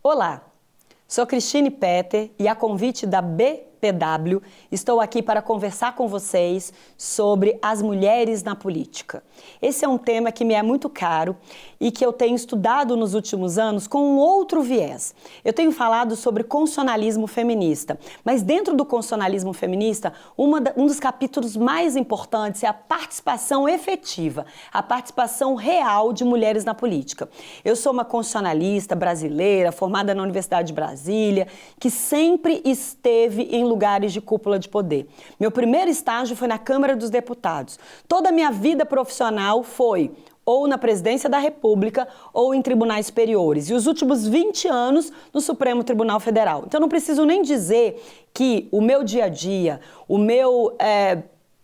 Olá, sou Cristine Petter e a convite da BPW estou aqui para conversar com vocês sobre as mulheres na política. Esse é um tema que me é muito caro e que eu tenho estudado nos últimos anos com um outro viés. Eu tenho falado sobre constitucionalismo feminista, mas dentro do constitucionalismo feminista, um dos capítulos mais importantes é a participação efetiva, a participação real de mulheres na política. Eu sou uma constitucionalista brasileira, formada na Universidade de Brasília, que sempre esteve em lugares de cúpula de poder. Meu primeiro estágio foi na Câmara dos Deputados. Toda a minha vida profissional foi ou na Presidência da República ou em tribunais superiores. E os últimos 20 anos no Supremo Tribunal Federal. Então não preciso nem dizer que o meu dia a dia, o meu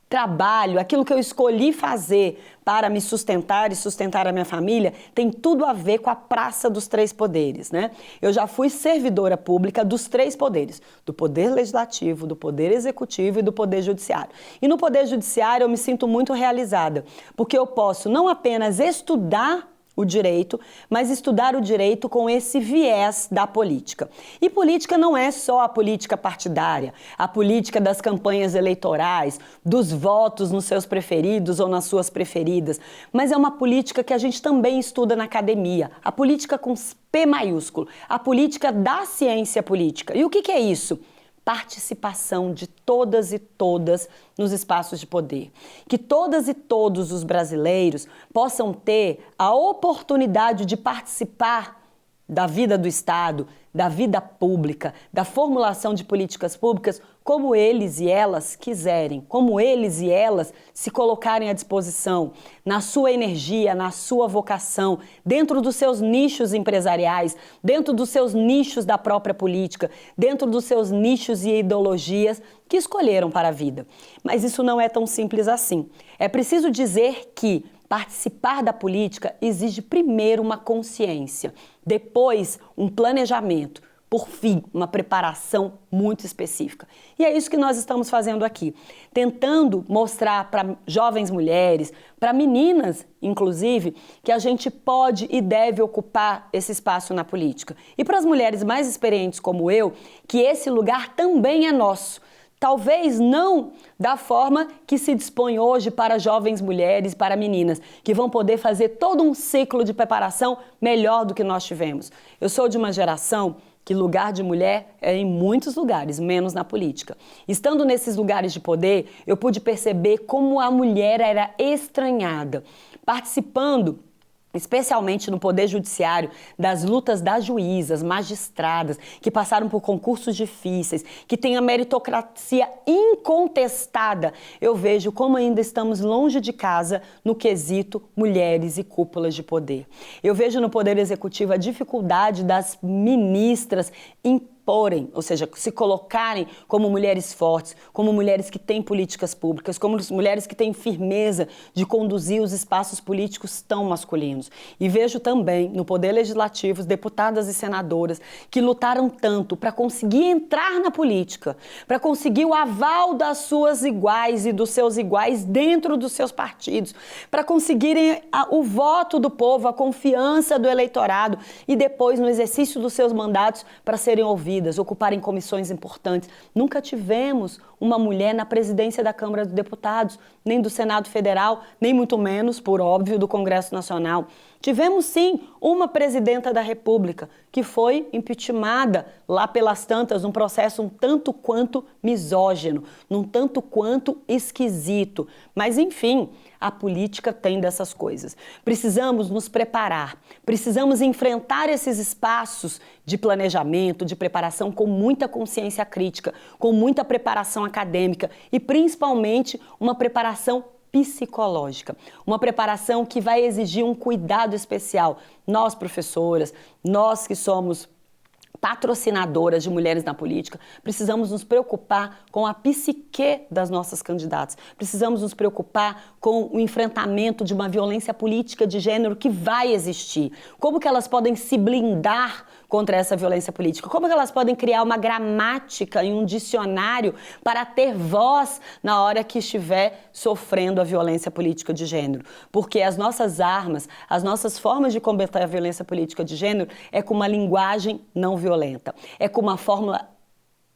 trabalho, aquilo que eu escolhi fazer para me sustentar e sustentar a minha família, tem tudo a ver com a praça dos três poderes, né? Eu já fui servidora pública dos três poderes, do Poder Legislativo, do Poder Executivo e do Poder Judiciário. E no Poder Judiciário eu me sinto muito realizada, porque eu posso não apenas estudar o direito, mas estudar o direito com esse viés da política. E política não é só a política partidária, a política das campanhas eleitorais, dos votos nos seus preferidos ou nas suas preferidas, mas é uma política que a gente também estuda na academia, a política com P maiúsculo, a política da ciência política. E o que é isso? Participação de todas e todas nos espaços de poder. Que todas e todos os brasileiros possam ter a oportunidade de participar da vida do Estado, da vida pública, da formulação de políticas públicas, como eles e elas quiserem, como eles e elas se colocarem à disposição, na sua energia, na sua vocação, dentro dos seus nichos empresariais, dentro dos seus nichos da própria política, dentro dos seus nichos e ideologias que escolheram para a vida. Mas isso não é tão simples assim. É preciso dizer que participar da política exige primeiro uma consciência, depois um planejamento, por fim, uma preparação muito específica. E é isso que nós estamos fazendo aqui, tentando mostrar para jovens mulheres, para meninas, inclusive, que a gente pode e deve ocupar esse espaço na política. E para as mulheres mais experientes como eu, que esse lugar também é nosso. Talvez não da forma que se dispõe hoje para jovens mulheres, para meninas, que vão poder fazer todo um ciclo de preparação melhor do que nós tivemos. Eu sou de uma geração que lugar de mulher é em muitos lugares, menos na política. Estando nesses lugares de poder, eu pude perceber como a mulher era estranhada, participando especialmente no Poder Judiciário, das lutas das juízas, magistradas, que passaram por concursos difíceis, que têm a meritocracia incontestada. Eu vejo como ainda estamos longe de casa no quesito mulheres e cúpulas de poder. Eu vejo no Poder Executivo a dificuldade das ministras imporem, ou seja, se colocarem como mulheres fortes, como mulheres que têm políticas públicas, como mulheres que têm firmeza de conduzir os espaços políticos tão masculinos. E vejo também no Poder Legislativo os deputadas e senadoras que lutaram tanto para conseguir entrar na política, para conseguir o aval das suas iguais e dos seus iguais dentro dos seus partidos, para conseguirem o voto do povo, a confiança do eleitorado e depois no exercício dos seus mandatos para serem ouvidos, ocuparem comissões importantes. Nunca tivemos uma mulher na presidência da Câmara dos Deputados, nem do Senado Federal, nem muito menos, por óbvio, do Congresso Nacional. Tivemos, sim, uma presidenta da República, que foi impeachmentada lá pelas tantas, num processo um tanto quanto misógino, num tanto quanto esquisito. Mas, enfim, a política tem dessas coisas. Precisamos nos preparar, precisamos enfrentar esses espaços de planejamento, de preparação com muita consciência crítica, com muita preparação acadêmica e, principalmente, uma preparação psicológica, uma preparação que vai exigir um cuidado especial. Nós, professoras, nós que somos patrocinadoras de mulheres na política, precisamos nos preocupar com a psique das nossas candidatas. Precisamos nos preocupar com o enfrentamento de uma violência política de gênero que vai existir. Como que elas podem se blindar contra essa violência política? Como que elas podem criar uma gramática e um dicionário para ter voz na hora que estiver sofrendo a violência política de gênero? Porque as nossas armas, as nossas formas de combater a violência política de gênero é com uma linguagem não violenta, é com uma fórmula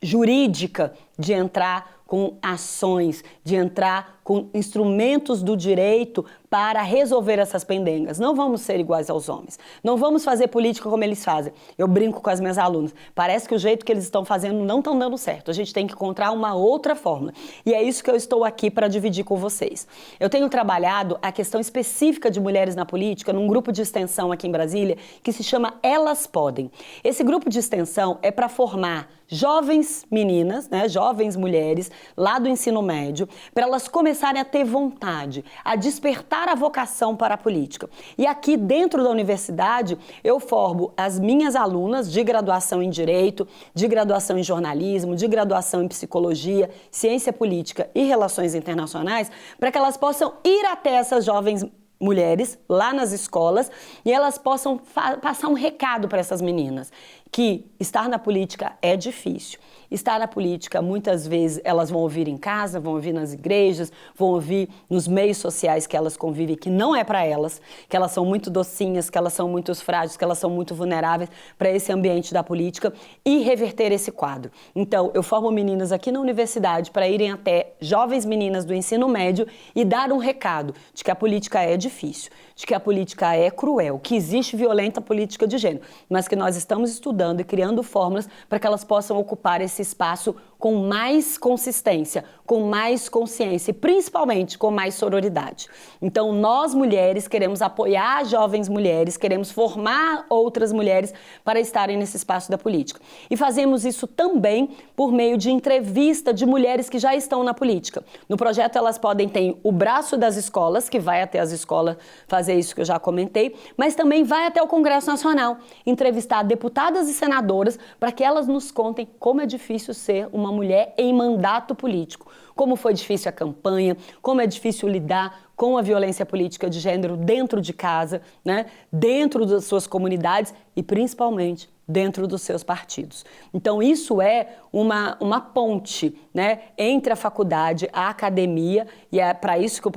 jurídica de entrar com ações, de entrar com instrumentos do direito para resolver essas pendengas. Não vamos ser iguais aos homens. Não vamos fazer política como eles fazem. Eu brinco com as minhas alunas. Parece que o jeito que eles estão fazendo não estão dando certo. A gente tem que encontrar uma outra fórmula. E é isso que eu estou aqui para dividir com vocês. Eu tenho trabalhado a questão específica de mulheres na política num grupo de extensão aqui em Brasília que se chama Elas Podem. Esse grupo de extensão é para formar jovens meninas, né, jovens mulheres lá do ensino médio, para elas começarem a ter vontade, a despertar a vocação para a política. E aqui dentro da universidade eu formo as minhas alunas de graduação em Direito, de graduação em Jornalismo, de graduação em Psicologia, Ciência Política e Relações Internacionais, para que elas possam ir até essas jovens mulheres lá nas escolas e elas possam passar um recado para essas meninas, que estar na política é difícil. Estar na política, muitas vezes, elas vão ouvir em casa, vão ouvir nas igrejas, vão ouvir nos meios sociais que elas convivem, que não é para elas, que elas são muito docinhas, que elas são muito frágeis, que elas são muito vulneráveis para esse ambiente da política e reverter esse quadro. Então, eu formo meninas aqui na universidade para irem até jovens meninas do ensino médio e dar um recado de que a política é difícil, de que a política é cruel, que existe violenta política de gênero, mas que nós estamos estudando e criando fórmulas para que elas possam ocupar esse espaço com mais consistência, com mais consciência e principalmente com mais sororidade. Então, nós mulheres queremos apoiar jovens mulheres, queremos formar outras mulheres para estarem nesse espaço da política. E fazemos isso também por meio de entrevista de mulheres que já estão na política. No projeto elas podem ter o braço das escolas, que vai até as escolas fazer isso que eu já comentei, mas também vai até o Congresso Nacional, entrevistar deputadas e senadoras para que elas nos contem como é difícil ser uma mulher em mandato político, como foi difícil a campanha, como é difícil lidar com a violência política de gênero dentro de casa, né, dentro das suas comunidades e principalmente dentro dos seus partidos. Então isso é uma ponte, né, entre a faculdade, a academia, e é para isso que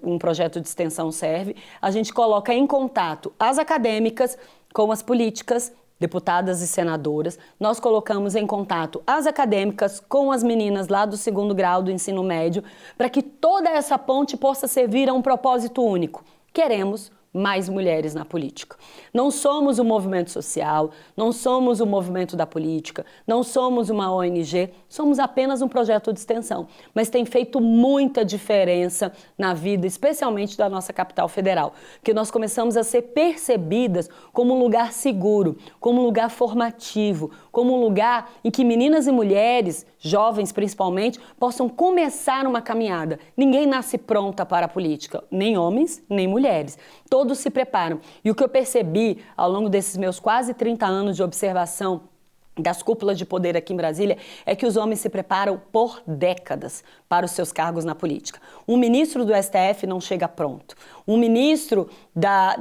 um projeto de extensão serve. A gente coloca em contato as acadêmicas com as políticas, deputadas e senadoras. Nós colocamos em contato as acadêmicas com as meninas lá do 2º grau do ensino médio, para que toda essa ponte possa servir a um propósito único. Queremos mais mulheres na política. Não somos um movimento social, não somos um movimento da política, não somos uma ONG, somos apenas um projeto de extensão, mas tem feito muita diferença na vida, especialmente da nossa capital federal, que nós começamos a ser percebidas como um lugar seguro, como um lugar formativo, como um lugar em que meninas e mulheres, jovens principalmente, possam começar uma caminhada. Ninguém nasce pronta para a política, nem homens, nem mulheres. Todos se preparam. E o que eu percebi ao longo desses meus quase 30 anos de observação das cúpulas de poder aqui em Brasília é que os homens se preparam por décadas para os seus cargos na política. Um ministro do STF não chega pronto. Um ministro da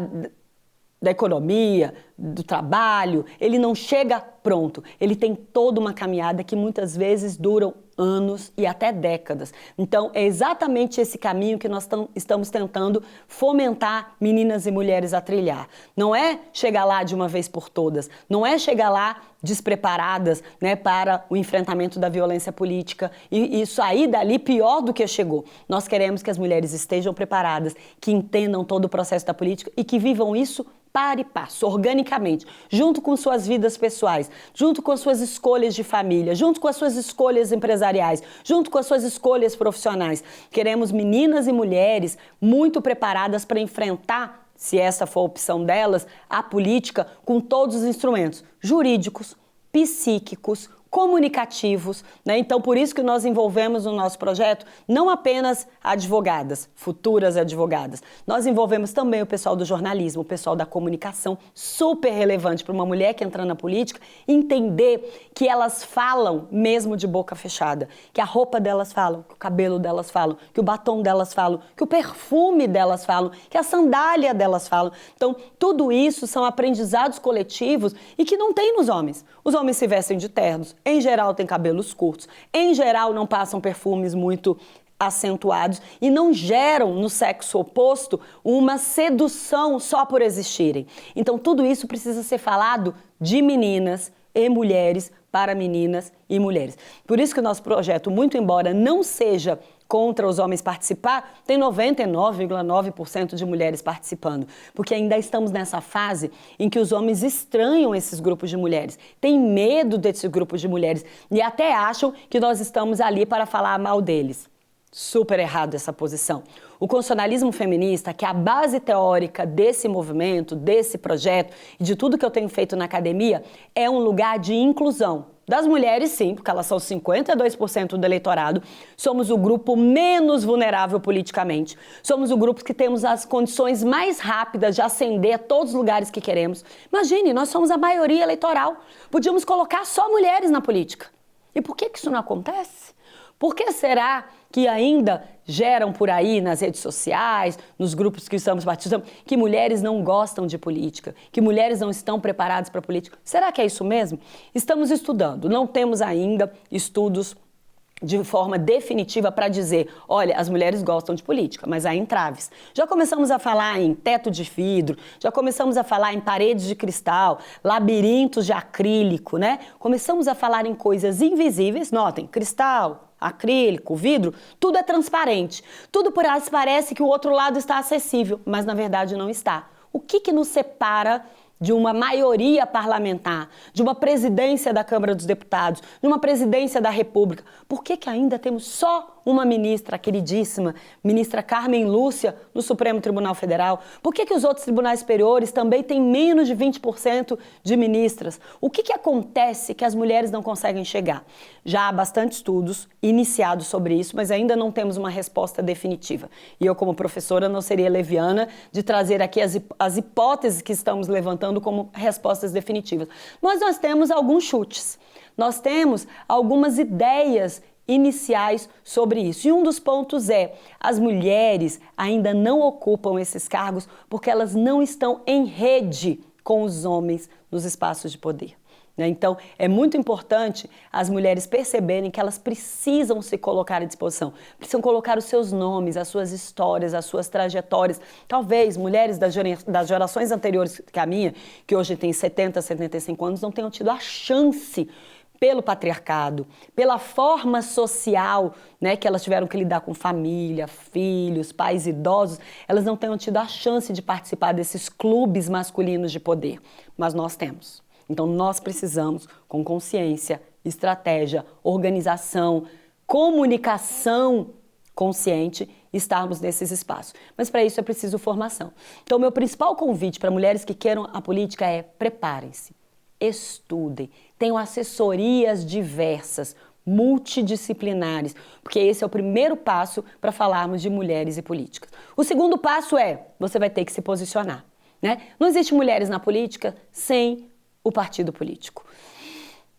economia, do trabalho, ele não chega pronto. Ele tem toda uma caminhada que muitas vezes duram anos e até décadas. Então, é exatamente esse caminho que nós estamos tentando fomentar meninas e mulheres a trilhar. Não é chegar lá de uma vez por todas, não é chegar lá despreparadas, né, para o enfrentamento da violência política e sair dali pior do que chegou. Nós queremos que as mulheres estejam preparadas, que entendam todo o processo da política e que vivam isso para e passo, organicamente, junto com suas vidas pessoais, junto com as suas escolhas de família, junto com as suas escolhas empresariais, junto com as suas escolhas profissionais. Queremos meninas e mulheres muito preparadas para enfrentar, se essa for a opção delas, a política com todos os instrumentos jurídicos, psíquicos, comunicativos, né? Então, por isso que nós envolvemos no nosso projeto não apenas advogadas, futuras advogadas. Nós envolvemos também o pessoal do jornalismo, o pessoal da comunicação, super relevante para uma mulher que entra na política, entender que elas falam mesmo de boca fechada, que a roupa delas fala, que o cabelo delas fala, que o batom delas fala, que o perfume delas fala, que a sandália delas fala. Então, tudo isso são aprendizados coletivos e que não tem nos homens. Os homens se vestem de ternos, em geral têm cabelos curtos, em geral não passam perfumes muito acentuados e não geram no sexo oposto uma sedução só por existirem. Então tudo isso precisa ser falado de meninas e mulheres para meninas e mulheres. Por isso que o nosso projeto, muito embora não seja contra os homens participar, tem 99,9% de mulheres participando, porque ainda estamos nessa fase em que os homens estranham esses grupos de mulheres, têm medo desses grupos de mulheres e até acham que nós estamos ali para falar mal deles. Super errado essa posição. O constitucionalismo feminista, que é a base teórica desse movimento, desse projeto e de tudo que eu tenho feito na academia, é um lugar de inclusão. Das mulheres, sim, porque elas são 52% do eleitorado, somos o grupo menos vulnerável politicamente, somos o grupo que temos as condições mais rápidas de ascender a todos os lugares que queremos. Imagine, nós somos a maioria eleitoral, podíamos colocar só mulheres na política. E por que isso não acontece? Por que será que ainda geram por aí nas redes sociais, nos grupos que estamos participando, que mulheres não gostam de política, que mulheres não estão preparadas para a política? Será que é isso mesmo? Estamos estudando, não temos ainda estudos de forma definitiva para dizer, olha, as mulheres gostam de política, mas há entraves. Já começamos a falar em teto de vidro, já começamos a falar em paredes de cristal, labirintos de acrílico, né? Começamos a falar em coisas invisíveis, notem, cristal, acrílico, vidro, tudo é transparente. Tudo por aí parece que o outro lado está acessível, mas na verdade não está. O que nos separa de uma maioria parlamentar, de uma presidência da Câmara dos Deputados, de uma presidência da República? Por que ainda temos só uma ministra queridíssima, ministra Carmen Lúcia, no Supremo Tribunal Federal? Por que os outros tribunais superiores também têm menos de 20% de ministras? O que acontece que as mulheres não conseguem chegar? Já há bastante estudos iniciados sobre isso, mas ainda não temos uma resposta definitiva. E eu, como professora, não seria leviana de trazer aqui as hipóteses que estamos levantando como respostas definitivas. Mas nós temos alguns chutes, nós temos algumas ideias iniciais sobre isso. E um dos pontos é, as mulheres ainda não ocupam esses cargos porque elas não estão em rede com os homens nos espaços de poder. Então, é muito importante as mulheres perceberem que elas precisam se colocar à disposição, precisam colocar os seus nomes, as suas histórias, as suas trajetórias. Talvez mulheres das gerações anteriores que a minha, que hoje tem 70, 75 anos, não tenham tido a chance pelo patriarcado, pela forma social, né, que elas tiveram que lidar com família, filhos, pais idosos, elas não tenham tido a chance de participar desses clubes masculinos de poder, mas nós temos. Então, nós precisamos, com consciência, estratégia, organização, comunicação consciente, estarmos nesses espaços. Mas para isso é preciso formação. Então, meu principal convite para mulheres que queiram a política é: preparem-se, estudem, tenham assessorias diversas, multidisciplinares, porque esse é o primeiro passo para falarmos de mulheres e políticas. O segundo passo é, você vai ter que se posicionar, né? Não existe mulheres na política sem o partido político.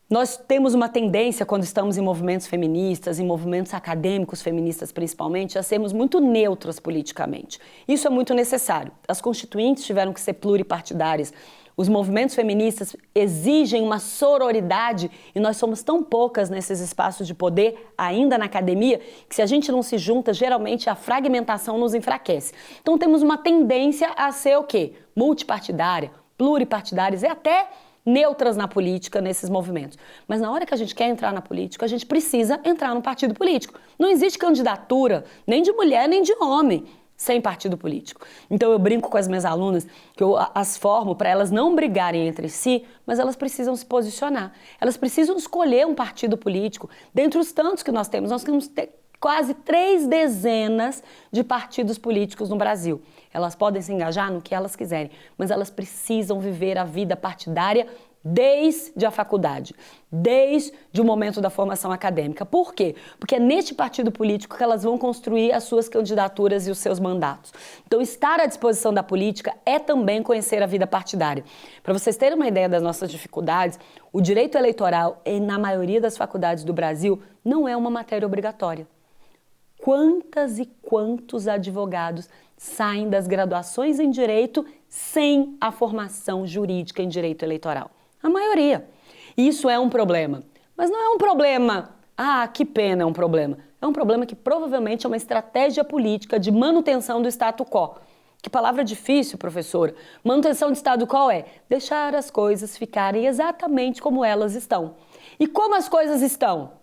Nós temos uma tendência, quando estamos em movimentos feministas, em movimentos acadêmicos feministas principalmente, a sermos muito neutras politicamente. Isso é muito necessário. As constituintes tiveram que ser pluripartidárias. Os movimentos feministas exigem uma sororidade e nós somos tão poucas nesses espaços de poder, ainda na academia, que se a gente não se junta, geralmente a fragmentação nos enfraquece. Então temos uma tendência a ser o quê? Multipartidária, pluripartidárias e até neutras na política, nesses movimentos. Mas na hora que a gente quer entrar na política, a gente precisa entrar num partido político. Não existe candidatura, nem de mulher, nem de homem, sem partido político. Então eu brinco com as minhas alunas, que eu as formo para elas não brigarem entre si, mas elas precisam se posicionar. Elas precisam escolher um partido político. Dentre os tantos que nós temos quase 3 dezenas de partidos políticos no Brasil. Elas podem se engajar no que elas quiserem, mas elas precisam viver a vida partidária desde a faculdade, desde o momento da formação acadêmica. Por quê? Porque é neste partido político que elas vão construir as suas candidaturas e os seus mandatos. Então, estar à disposição da política é também conhecer a vida partidária. Para vocês terem uma ideia das nossas dificuldades, o direito eleitoral, na maioria das faculdades do Brasil, não é uma matéria obrigatória. Quantas e quantos advogados saem das graduações em direito sem a formação jurídica em direito eleitoral? A maioria. Isso é um problema. Mas não é um problema, que pena, é um problema. É um problema que provavelmente é uma estratégia política de manutenção do status quo. Que palavra difícil, professora. Manutenção do status quo é deixar as coisas ficarem exatamente como elas estão. E como as coisas estão?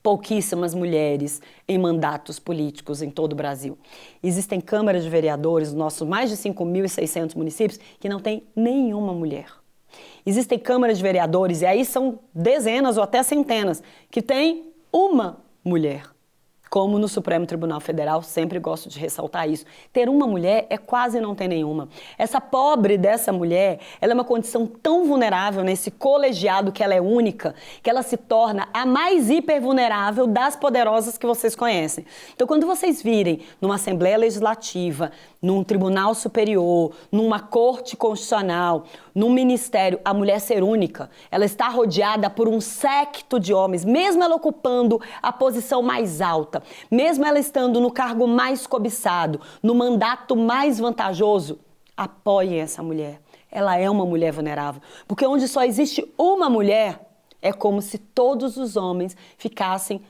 Pouquíssimas mulheres em mandatos políticos em todo o Brasil. Existem câmaras de vereadores nos nossos mais de 5.600 municípios que não tem nenhuma mulher. Existem câmaras de vereadores, e aí são dezenas ou até centenas, que tem uma mulher. Como no Supremo Tribunal Federal, sempre gosto de ressaltar isso. Ter uma mulher é quase não ter nenhuma. Essa pobre dessa mulher, ela é uma condição tão vulnerável nesse colegiado que ela é única, que ela se torna a mais hipervulnerável das poderosas que vocês conhecem. Então, quando vocês virem numa Assembleia Legislativa, num Tribunal Superior, numa Corte Constitucional, num Ministério, a mulher ser única, ela está rodeada por um séquito de homens, mesmo ela ocupando a posição mais alta, mesmo ela estando no cargo mais cobiçado, no mandato mais vantajoso, apoiem essa mulher. Ela é uma mulher vulnerável. Porque onde só existe uma mulher, é como se todos os homens ficassem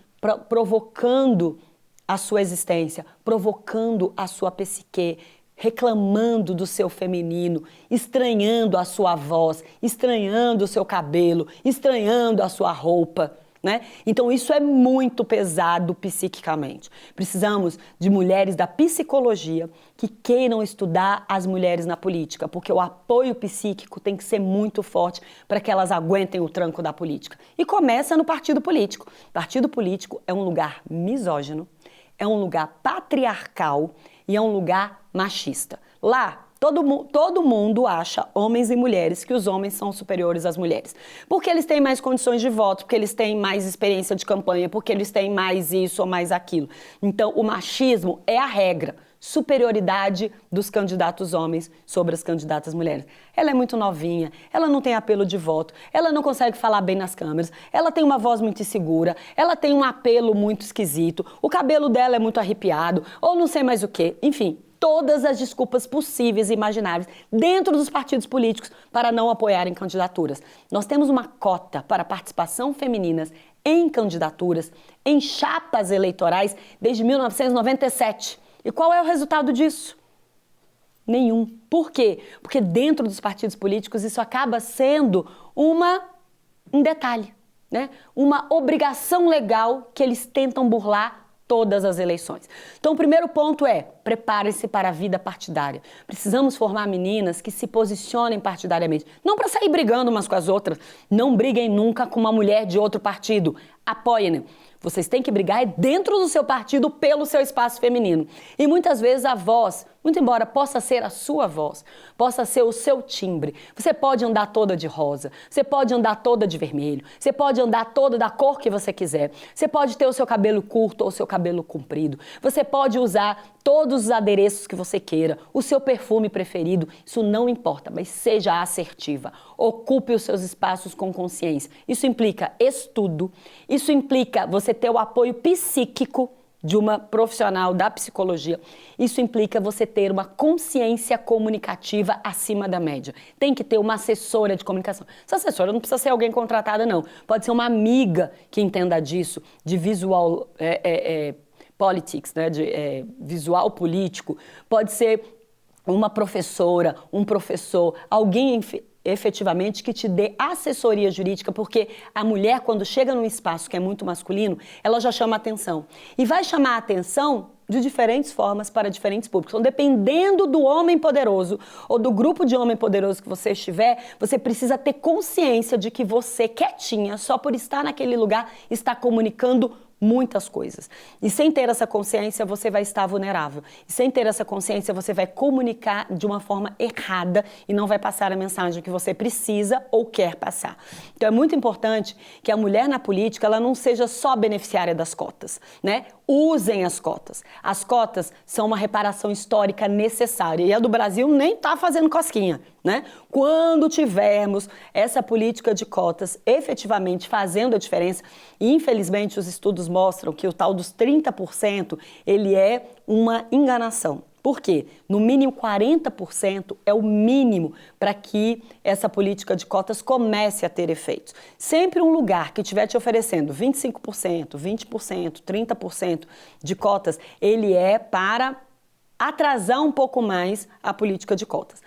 provocando a sua existência, provocando a sua psique, reclamando do seu feminino, estranhando a sua voz, estranhando o seu cabelo, estranhando a sua roupa. Né? Então isso é muito pesado psiquicamente. Precisamos de mulheres da psicologia que queiram estudar as mulheres na política, porque o apoio psíquico tem que ser muito forte para que elas aguentem o tranco da política. E começa no partido político. Partido político é um lugar misógino, é um lugar patriarcal e é um lugar machista. Lá, todo mundo acha, homens e mulheres, que os homens são superiores às mulheres. Porque eles têm mais condições de voto, porque eles têm mais experiência de campanha, porque eles têm mais isso ou mais aquilo. Então, o machismo é a regra. Superioridade dos candidatos homens sobre as candidatas mulheres. Ela é muito novinha, ela não tem apelo de voto, ela não consegue falar bem nas câmeras, ela tem uma voz muito insegura, ela tem um apelo muito esquisito, o cabelo dela é muito arrepiado, ou não sei mais o quê. Enfim, todas as desculpas possíveis e imagináveis dentro dos partidos políticos para não apoiarem candidaturas. Nós temos uma cota para participação femininas em candidaturas, em chapas eleitorais, desde 1997. E qual é o resultado disso? Nenhum. Por quê? Porque dentro dos partidos políticos isso acaba sendo um detalhe, né? Uma obrigação legal que eles tentam burlar todas as eleições. Então, o primeiro ponto é: preparem-se para a vida partidária. Precisamos formar meninas que se posicionem partidariamente. Não para sair brigando umas com as outras. Não briguem nunca com uma mulher de outro partido. Apoiem. Vocês têm que brigar dentro do seu partido pelo seu espaço feminino. E muitas vezes a voz, muito embora possa ser a sua voz, possa ser o seu timbre. Você pode andar toda de rosa, você pode andar toda de vermelho, você pode andar toda da cor que você quiser. Você pode ter o seu cabelo curto ou o seu cabelo comprido. Você pode usar todos os adereços que você queira, o seu perfume preferido. Isso não importa, mas seja assertiva. Ocupe os seus espaços com consciência. Isso implica estudo, isso implica você ter o apoio psíquico de uma profissional da psicologia. Isso implica você ter uma consciência comunicativa acima da média. Tem que ter uma assessora de comunicação. Essa assessora não precisa ser alguém contratada, não. Pode ser uma amiga que entenda disso, de visual politics, né? De visual político. Pode ser uma professora, um professor, alguém efetivamente que te dê assessoria jurídica, porque a mulher, quando chega num espaço que é muito masculino, ela já chama atenção. E vai chamar atenção de diferentes formas para diferentes públicos. Então, dependendo do homem poderoso ou do grupo de homem poderoso que você estiver, você precisa ter consciência de que você, quietinha, só por estar naquele lugar, está comunicando muitas coisas. E sem ter essa consciência, você vai estar vulnerável. E sem ter essa consciência, você vai comunicar de uma forma errada e não vai passar a mensagem que você precisa ou quer passar. Então é muito importante que a mulher na política, ela não seja só beneficiária das cotas, né? Usem as cotas. As cotas são uma reparação histórica necessária. E a do Brasil nem está fazendo cosquinha, né? Quando tivermos essa política de cotas efetivamente fazendo a diferença, e infelizmente os estudos mostram que o tal dos 30%, ele é uma enganação. Por quê? No mínimo 40% é o mínimo para que essa política de cotas comece a ter efeitos. Sempre um lugar que estiver te oferecendo 25%, 20%, 30% de cotas, ele é para atrasar um pouco mais a política de cotas.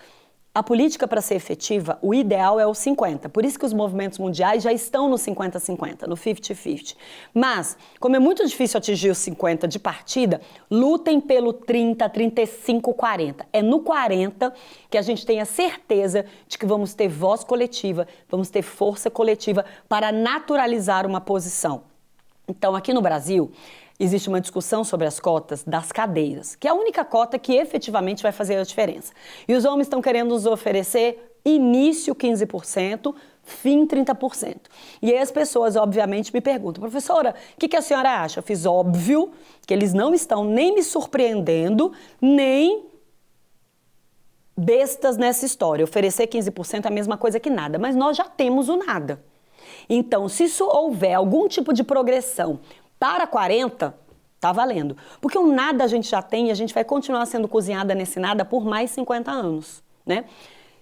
A política, para ser efetiva, o ideal é o 50%. Por isso que os movimentos mundiais já estão no 50-50, no 50-50. Mas, como é muito difícil atingir os 50% de partida, lutem pelo 30%, 35%, 40%. É no 40% que a gente tem a certeza de que vamos ter voz coletiva, vamos ter força coletiva para naturalizar uma posição. Então, aqui no Brasil, existe uma discussão sobre as cotas das cadeiras, que é a única cota que efetivamente vai fazer a diferença. E os homens estão querendo nos oferecer início 15%, fim 30%. E aí as pessoas, obviamente, me perguntam, professora, o que a senhora acha? Eu fiz óbvio que eles não estão nem me surpreendendo, nem bestas nessa história. Oferecer 15% é a mesma coisa que nada, mas nós já temos o nada. Então, se isso houver algum tipo de progressão para 40%, tá valendo. Porque o nada a gente já tem e a gente vai continuar sendo cozinhada nesse nada por mais 50 anos, né?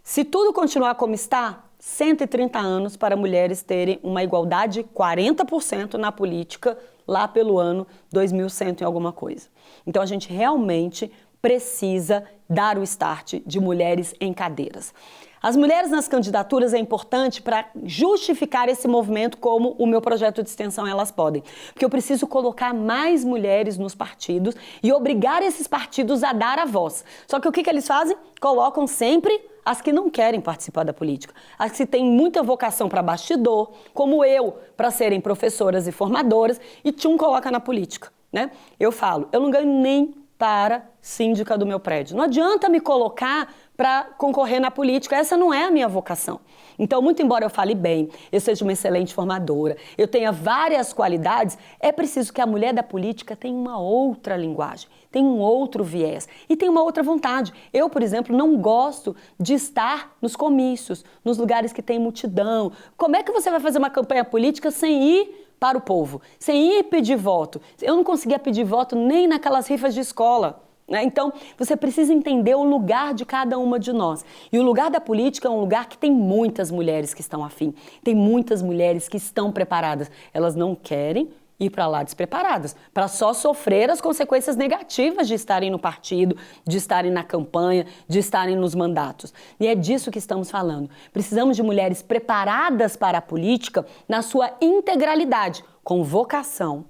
Se tudo continuar como está, 130 anos para mulheres terem uma igualdade 40% na política lá pelo ano 2100 e alguma coisa. Então a gente realmente precisa dar o start de mulheres em cadeiras. As mulheres nas candidaturas é importante para justificar esse movimento como o meu projeto de extensão Elas Podem. Porque eu preciso colocar mais mulheres nos partidos e obrigar esses partidos a dar a voz. Só que o que eles fazem? Colocam sempre as que não querem participar da política. As que têm muita vocação para bastidor, como eu, para serem professoras e formadoras, e coloca na política, né? Eu falo, eu não ganho nem para síndica do meu prédio. Não adianta me colocar para concorrer na política, essa não é a minha vocação. Então, muito embora eu fale bem, eu seja uma excelente formadora, eu tenha várias qualidades, é preciso que a mulher da política tenha uma outra linguagem, tenha um outro viés e tenha uma outra vontade. Eu, por exemplo, não gosto de estar nos comícios, nos lugares que tem multidão. Como é que você vai fazer uma campanha política sem ir para o povo, sem ir pedir voto? Eu não conseguia pedir voto nem naquelas rifas de escola. Então, você precisa entender o lugar de cada uma de nós. E o lugar da política é um lugar que tem muitas mulheres que estão afim, tem muitas mulheres que estão preparadas. Elas não querem ir para lá despreparadas, para só sofrer as consequências negativas de estarem no partido, de estarem na campanha, de estarem nos mandatos. E é disso que estamos falando. Precisamos de mulheres preparadas para a política na sua integralidade, com vocação,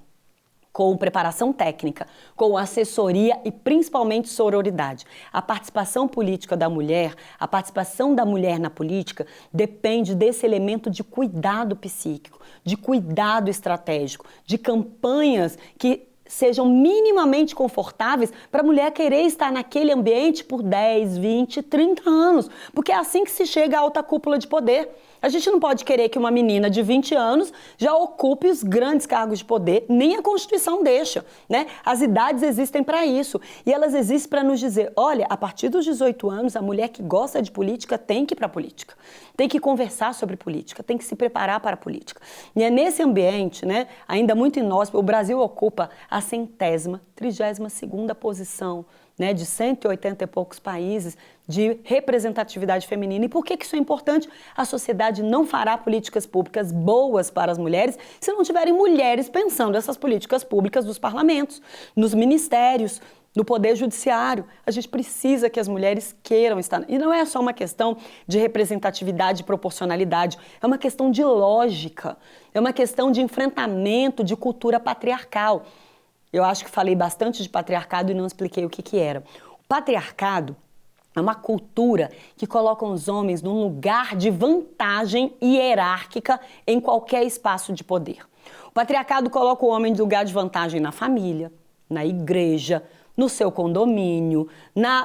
com preparação técnica, com assessoria e principalmente sororidade. A participação política da mulher, a participação da mulher na política depende desse elemento de cuidado psíquico, de cuidado estratégico, de campanhas que sejam minimamente confortáveis para a mulher querer estar naquele ambiente por 10, 20, 30 anos, porque é assim que se chega à alta cúpula de poder. A gente não pode querer que uma menina de 20 anos já ocupe os grandes cargos de poder, nem a Constituição deixa, né? As idades existem para isso e elas existem para nos dizer, olha, a partir dos 18 anos, a mulher que gosta de política tem que ir para a política, tem que conversar sobre política, tem que se preparar para a política. E é nesse ambiente, né, ainda muito inóspito, o Brasil ocupa a 132ª posição, né, de 180 e poucos países de representatividade feminina. E por que isso é importante? A sociedade não fará políticas públicas boas para as mulheres se não tiverem mulheres pensando essas políticas públicas dos parlamentos, nos ministérios, no poder judiciário. A gente precisa que as mulheres queiram estar. E não é só uma questão de representatividade e proporcionalidade, é uma questão de lógica, é uma questão de enfrentamento de cultura patriarcal. Eu acho que falei bastante de patriarcado e não expliquei o que era. O patriarcado É uma cultura que coloca os homens num lugar de vantagem hierárquica em qualquer espaço de poder. O patriarcado coloca o homem em lugar de vantagem na família, na igreja, no seu condomínio,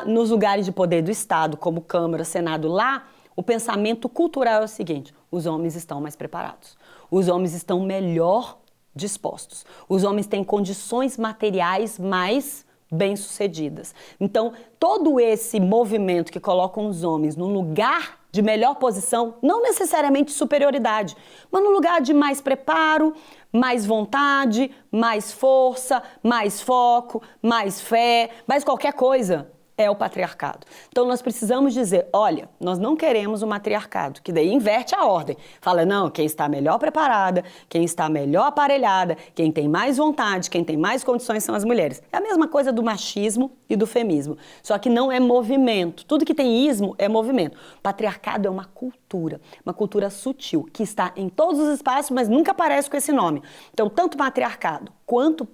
nos lugares de poder do Estado, como Câmara, Senado. Lá, o pensamento cultural é o seguinte: os homens estão mais preparados, os homens estão melhor dispostos, os homens têm condições materiais mais bem-sucedidas. Então, todo esse movimento que coloca os homens num lugar de melhor posição, não necessariamente superioridade, mas num lugar de mais preparo, mais vontade, mais força, mais foco, mais fé, mais qualquer coisa, é o patriarcado. Então nós precisamos dizer, olha, nós não queremos o matriarcado, que daí inverte a ordem. Fala, não, quem está melhor preparada, quem está melhor aparelhada, quem tem mais vontade, quem tem mais condições são as mulheres. É a mesma coisa do machismo e do feminismo, só que não é movimento. Tudo que tem ismo é movimento. Patriarcado é uma cultura sutil, que está em todos os espaços, mas nunca aparece com esse nome. Então, tanto matriarcado quanto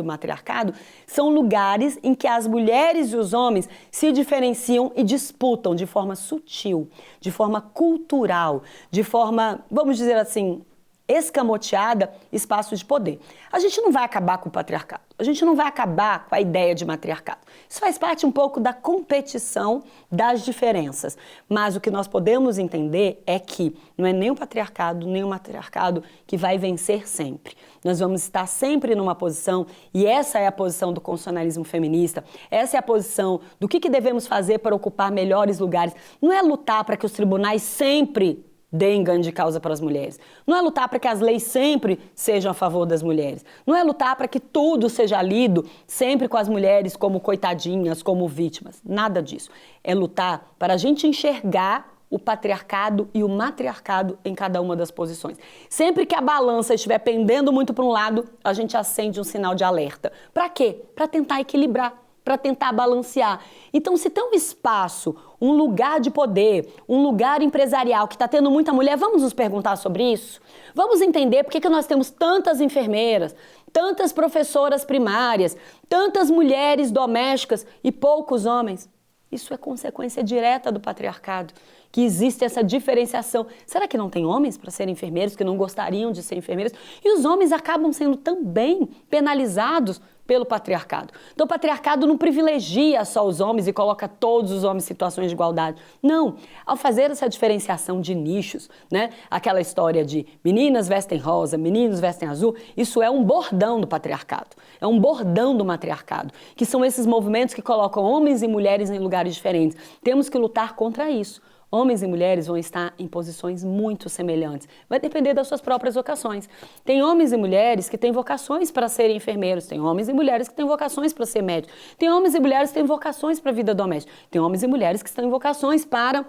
matriarcado, são lugares em que as mulheres e os homens se diferenciam e disputam de forma sutil, de forma cultural, de forma, vamos dizer assim, escamoteada, espaços de poder. A gente não vai acabar com o patriarcado, a gente não vai acabar com a ideia de matriarcado. Isso faz parte um pouco da competição das diferenças, mas o que nós podemos entender é que não é nem o patriarcado, nem o matriarcado que vai vencer sempre. Nós vamos estar sempre numa posição, e essa é a posição do constitucionalismo feminista, essa é a posição do que devemos fazer para ocupar melhores lugares. Não é lutar para que os tribunais sempre deem ganho de causa para as mulheres. Não é lutar para que as leis sempre sejam a favor das mulheres. Não é lutar para que tudo seja lido sempre com as mulheres como coitadinhas, como vítimas. Nada disso. É lutar para a gente enxergar o patriarcado e o matriarcado em cada uma das posições. Sempre que a balança estiver pendendo muito para um lado, a gente acende um sinal de alerta. Para quê? Para tentar equilibrar, para tentar balancear. Então, se tem um espaço, um lugar de poder, um lugar empresarial que está tendo muita mulher, vamos nos perguntar sobre isso? Vamos entender por que nós temos tantas enfermeiras, tantas professoras primárias, tantas mulheres domésticas e poucos homens? Isso é consequência direta do patriarcado, que existe essa diferenciação. Será que não tem homens para serem enfermeiros, que não gostariam de ser enfermeiros? E os homens acabam sendo também penalizados pelo patriarcado. Então o patriarcado não privilegia só os homens e coloca todos os homens em situações de igualdade. Não. Ao fazer essa diferenciação de nichos, né, aquela história de meninas vestem rosa, meninos vestem azul, isso é um bordão do patriarcado. É um bordão do matriarcado, que são esses movimentos que colocam homens e mulheres em lugares diferentes. Temos que lutar contra isso. Homens e mulheres vão estar em posições muito semelhantes. Vai depender das suas próprias vocações. Tem homens e mulheres que têm vocações para serem enfermeiros. Tem homens e mulheres que têm vocações para ser médicos. Tem homens e mulheres que têm vocações para a vida doméstica. Tem homens e mulheres que têm vocações para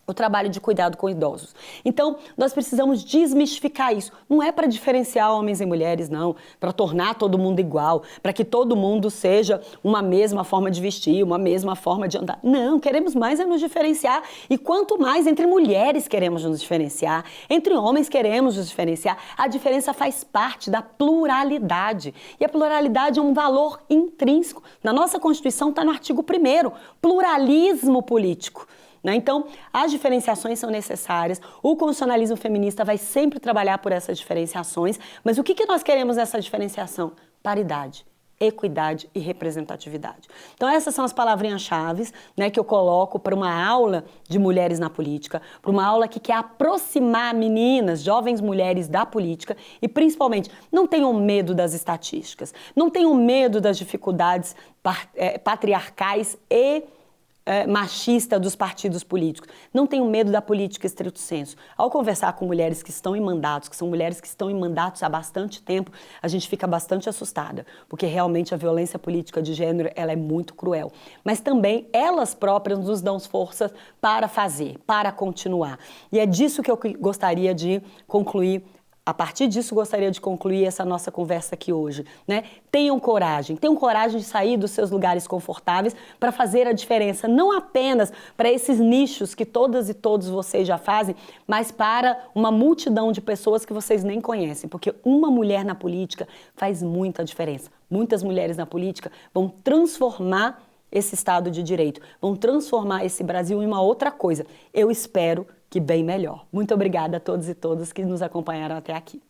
o trabalho de cuidado com idosos. Então, nós precisamos desmistificar isso. Não é para diferenciar homens e mulheres, não. Para tornar todo mundo igual, para que todo mundo seja uma mesma forma de vestir, uma mesma forma de andar. Não, queremos mais é nos diferenciar. E quanto mais entre mulheres queremos nos diferenciar, entre homens queremos nos diferenciar, a diferença faz parte da pluralidade. E a pluralidade é um valor intrínseco. Na nossa Constituição está no artigo 1º, pluralismo político. Então, as diferenciações são necessárias, o constitucionalismo feminista vai sempre trabalhar por essas diferenciações, mas o que nós queremos nessa diferenciação? Paridade, equidade e representatividade. Então, essas são as palavrinhas-chave, né, que eu coloco para uma aula de mulheres na política, para uma aula que quer aproximar meninas, jovens mulheres da política e, principalmente, não tenham medo das estatísticas, não tenham medo das dificuldades patriarcais e machista dos partidos políticos. Não tenham medo da política estrito sensu. Ao conversar com mulheres que estão em mandatos, que são mulheres que estão em mandatos há bastante tempo, a gente fica bastante assustada, porque realmente a violência política de gênero ela é muito cruel. Mas também elas próprias nos dão forças para fazer, para continuar. E é disso que eu gostaria de concluir. A partir disso, gostaria de concluir essa nossa conversa aqui hoje, né? Tenham coragem de sair dos seus lugares confortáveis para fazer a diferença, não apenas para esses nichos que todas e todos vocês já fazem, mas para uma multidão de pessoas que vocês nem conhecem, porque uma mulher na política faz muita diferença. Muitas mulheres na política vão transformar esse Estado de Direito, vão transformar esse Brasil em uma outra coisa. Eu espero que bem melhor. Muito obrigada a todos e todas que nos acompanharam até aqui.